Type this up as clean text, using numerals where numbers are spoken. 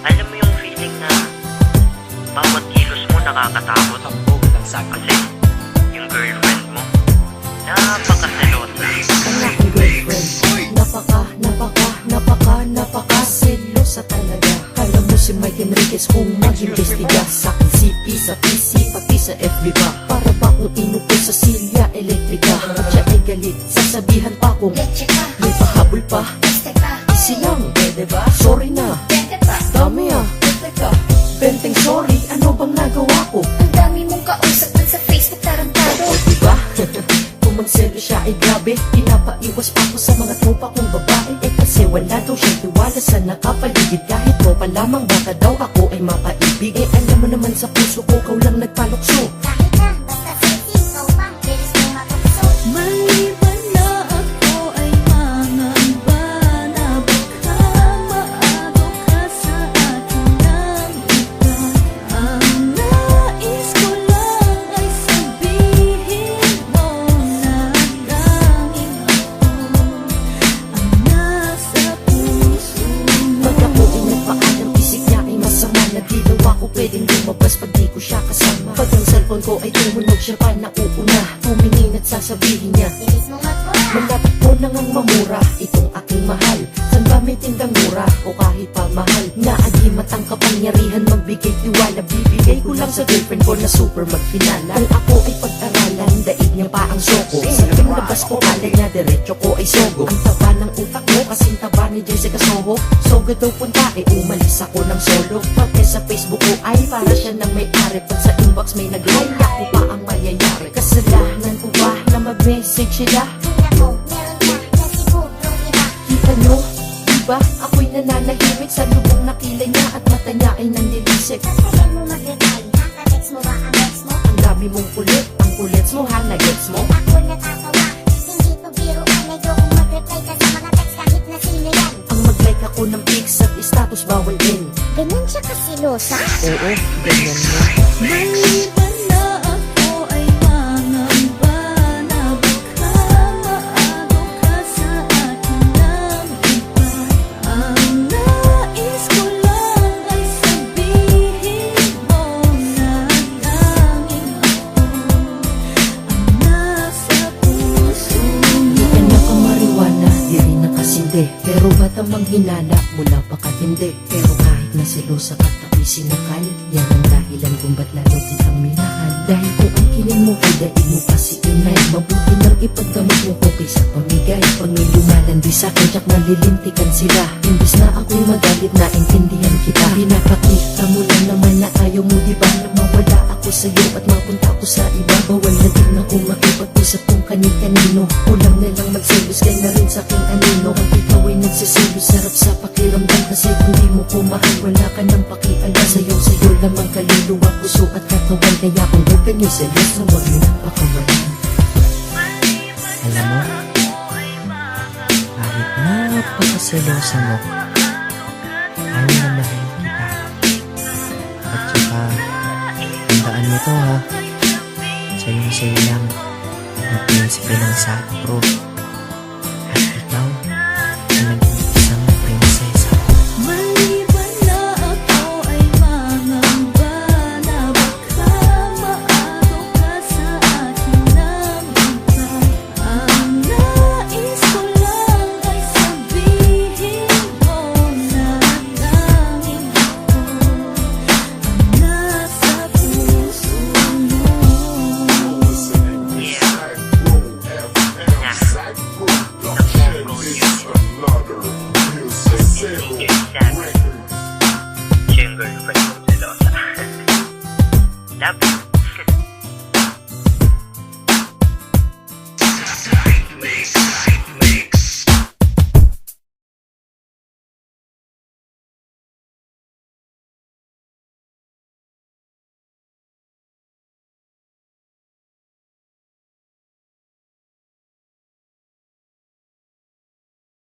Alam mo yung feeling na bawat kilos mo nakakatakot. Kasi yung girlfriend mo napakaselosa. Ang aking girlfriend, napaka-selosa talaga. Alam mo si Mike Enriquez kung mag-imbestiga sa akin CP, sa PC, pati sa FB ba. Para ba kung inupo sa silya elektrika? At siya ay galit, sasabihan pa kung may pahabol pa. Easy lang, pwede ba? Sorry na, dami teka, benteng sorry, ano bang nagawa ko? Ang dami mong kausap dun sa Facebook, tarantado. O diba? Kung magselo siya ay grabe, pinapaiwas pa ko sa mga tropa kong babae. Kasi wala daw siyang tiwala sa nakapaligid. Kahit tropa lamang baka daw ako ay mapaibig. Alam mo naman sa puso ko, ikaw lang nagpalukso. Kahit na, basta sexy, ikaw pang bilis mo matukso. Maliban na ako ay mangamba na baka maagaw ka sa akin ng iba. Ang nais ko lang ay sabihin mo na langit ako ang nasa puso mo. Pag ako ay nagpaalam, isip niya ay masama. Na di daw ako pwedeng lumabas pag di ko siya kasama. Pag ang cellphone ko ay tumunog, siya pa nauuna. Tumingin at sasabihin niya, Bilis mo magpura. malapit ko nang ang mamura itong aking mahal. San ba may tindang mura o kahit pa mahal? Naagimat ang kapangyarihan magbigay tiwala. Bibigay ko lang sa girlfriend ko na super magpinala. Ang ako ay pag-aralan, daig niya pa ang soko. Sa tuwing labas ko, kala niya diretso ko ay sogo. Ang taba ng utak mo kasing taba ni Jessica Soho. Sogo daw punta, umalis ako ng solo. Pag sa Facebook ko ay para siya na may-ari. Pag sa inbox may nag-like, ako pa ang mayayari. Kasalanan ko ba na mag-message sila? Kaya ko, meron ka na siguro iba. Kita nyo, diba? Ako'y nananahimik sa lubong na kilay niya at mata niya ay nandilisik. Sasayan mo mag-reply, nakatext mo ba ang ex mo? Ang dami mong kulit, ang kulits mo ha, nagets mo? Ako natatawa, hindi to biro. Ayokong mag-reply ka sa mga text kahit na sino yan. Ang mag-like ako ng pics at status bawal din. Ganyan siya kasilosa. Oo, ganyan mo. Maliban na ako ay mangamba na baka maagaw ka sa akin ng iba. Ang nais ko lang ay sabihin mo na langit ako ang nasa puso Di ka na kamariwana, di rin nakasindi. Pero ba't ang manghinala mula pa katindi? Pero kahit na selosa ka ako'y sinakal. Yan ang dahilan kung ba't lalo kitang minahal. Dahil kung ang kiling mo ay daig mo kasi inay, mabuti nang ipagdamag mo ko kaysa pamigay. Pag may lumalandi sa'kin, tsak nalilintikan sila. Imbis na ako'y magalit, naintindihan kita. Pinapakita mo lang naman na ayaw mo, diba, na mawala ako sa'yo at mapunta ako sa iba. Bawal na din ako makipag-usap kung kani-kanino. Kulang na lang magselos, kaya na rin sa'king anino. Ang ikaw ay nagsiselos, sarap sa pakiramdam. Kasi kung di mo ko mahal, wala ka nang pakialam. Sa'yo lamang kaluluwa, puso at katawan. Kaya kung huwag nyo selos, na huwag nyo nang pakawalan. Alam mo, kahit napakaselosa mo, ayaw na mahal kita. At saka, tandaan mo to ha, sa'yo lang, ang prinsipe ng Sad Pro.